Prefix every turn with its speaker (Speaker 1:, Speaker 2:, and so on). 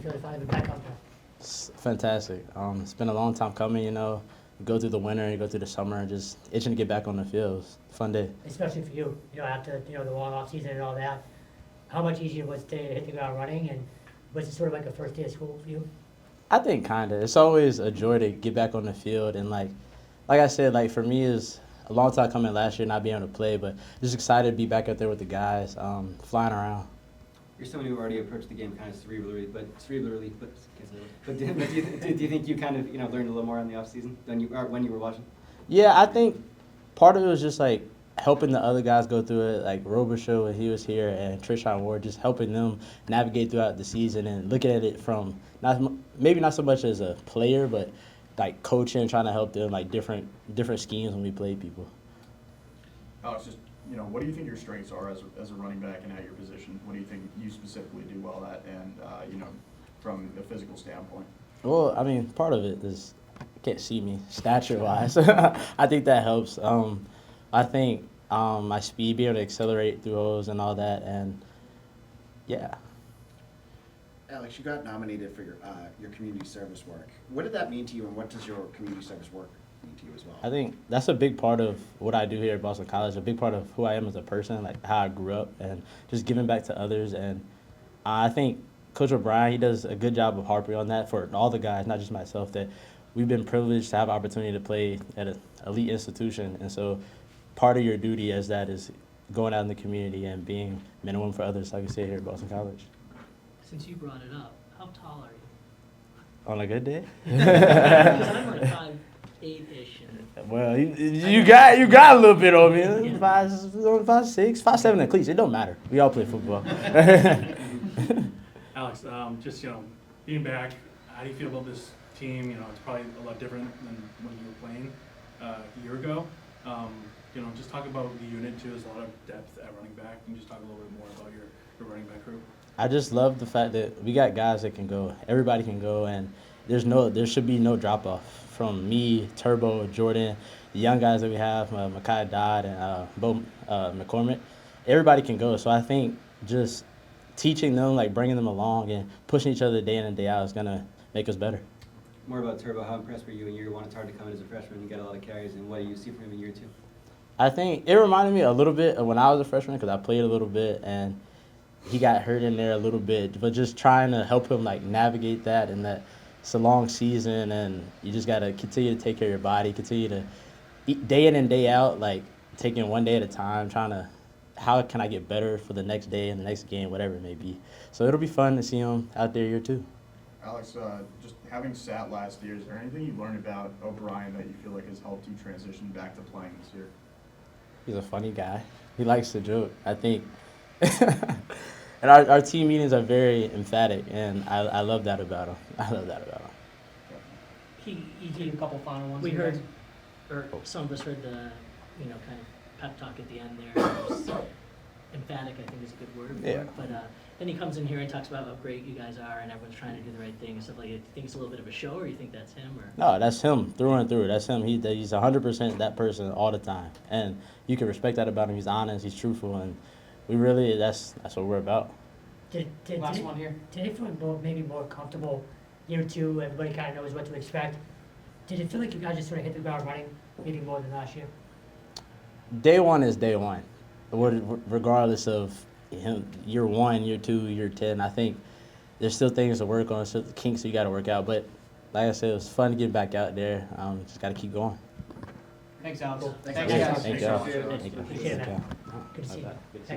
Speaker 1: feel to finally be back out there?
Speaker 2: It's fantastic. It's been a long time coming, you know. You go through the winter, you go through the summer, just itching to get back on the field. It's a fun day.
Speaker 1: Especially for you, after, the long off season and all that. How much easier was it to hit the ground running, and was it sort of like a first day of school for you?
Speaker 2: I think kind of. It's always a joy to get back on the field, and like I said, like for me, is a long time coming last year not being able to play, but just excited to be back out there with the guys, flying around.
Speaker 3: You're someone who already approached the game kind of but do you think you kind of learned a little more in the off season than when you were watching?
Speaker 2: Yeah, I think part of it was just like helping the other guys go through it, like Robichaux when he was here and Trishawn Ward, just helping them navigate throughout the season and looking at it from maybe not so much as a player, but like coaching, trying to help them like different schemes when we play people.
Speaker 4: Alex, just what do you think your strengths are as a running back and at your position? What do you think you specifically do well at, and from a physical standpoint?
Speaker 2: Well, I mean, part of it is you can't see me stature-wise. I think that helps. I think my speed, being able to accelerate through holes and all that, and yeah.
Speaker 5: Alex, you got nominated for your community service work. What did that mean to you, and what does your community service work mean to you as well?
Speaker 2: I think that's a big part of what I do here at Boston College, a big part of who I am as a person, like how I grew up, and just giving back to others. And I think Coach O'Brien, he does a good job of harping on that for all the guys, not just myself, that we've been privileged to have opportunity to play at an elite institution. And so part of your duty as that is going out in the community and being men and women for others, like we say here at Boston College.
Speaker 6: Since you brought it up, how tall are you?
Speaker 2: On a good day?
Speaker 6: Because I'm like 5'8"-ish.
Speaker 2: Well, you got a little bit on me. 5'6", 5'7" at least. It don't matter. We all play football.
Speaker 7: Alex, just being back, how do you feel about this team? It's probably a lot different than when you were playing a year ago. Just talk about the unit too. There's a lot of depth at running back. Can you just talk a little bit more about your running back group?
Speaker 2: I just love the fact that we got guys that can go. Everybody can go, and there should be no drop off from me, Turbo, Jordan, the young guys that we have, Mekhi Dodd and Bo McCormick. Everybody can go. So I think just teaching them, like bringing them along and pushing each other day in and day out is gonna make us better.
Speaker 3: More about Turbo. How impressed were you in year one? It's hard to come in as a freshman. You got a lot of carries, and what do you see from him in year two?
Speaker 2: I think it reminded me a little bit of when I was a freshman because I played a little bit and he got hurt in there a little bit, but just trying to help him like navigate that, and that it's a long season and you just got to continue to take care of your body, continue to eat day in and day out, like taking one day at a time, trying to how can I get better for the next day and the next game, whatever it may be. So it'll be fun to see him out there year two.
Speaker 4: Alex, just having sat last year, is there anything you learned about O'Brien that you feel like has helped you transition back to playing this year?
Speaker 2: He's a funny guy. He likes to joke, I think. And our team meetings are very emphatic, and I love that about him. I love that about him.
Speaker 1: He gave a couple final ones.
Speaker 6: We
Speaker 1: for you
Speaker 6: heard,
Speaker 1: guys.
Speaker 6: or some of us heard the, kind of pep talk at the end there. It was emphatic, I think is a good word for
Speaker 2: Yeah.
Speaker 6: it. But then he comes in here and talks about how great you guys are and everyone's trying to do the right thing and stuff like that. Do you think it's a little bit of a show, or you think that's him? Or
Speaker 2: No, that's him through and through. That's him. He's 100% that person all the time, and you can respect that about him. He's honest. He's truthful, and we really that's what we're about.
Speaker 1: Last one here. Did it feel maybe more comfortable year two? Everybody kind of knows what to expect. Did it feel like you guys just sort of hit the ground running, maybe more than last year?
Speaker 2: Day one is day one, regardless of year one, year two, year 10. I think there's still things to work on, still kinks you got to work out. But like I said, it was fun to get back out there. Just got to keep going.
Speaker 1: Thanks, Alex.
Speaker 4: Cool.
Speaker 1: Thanks,
Speaker 4: Thanks,
Speaker 1: guys.
Speaker 2: Thank you.
Speaker 1: Appreciate it, man. Good to see you. Thank you.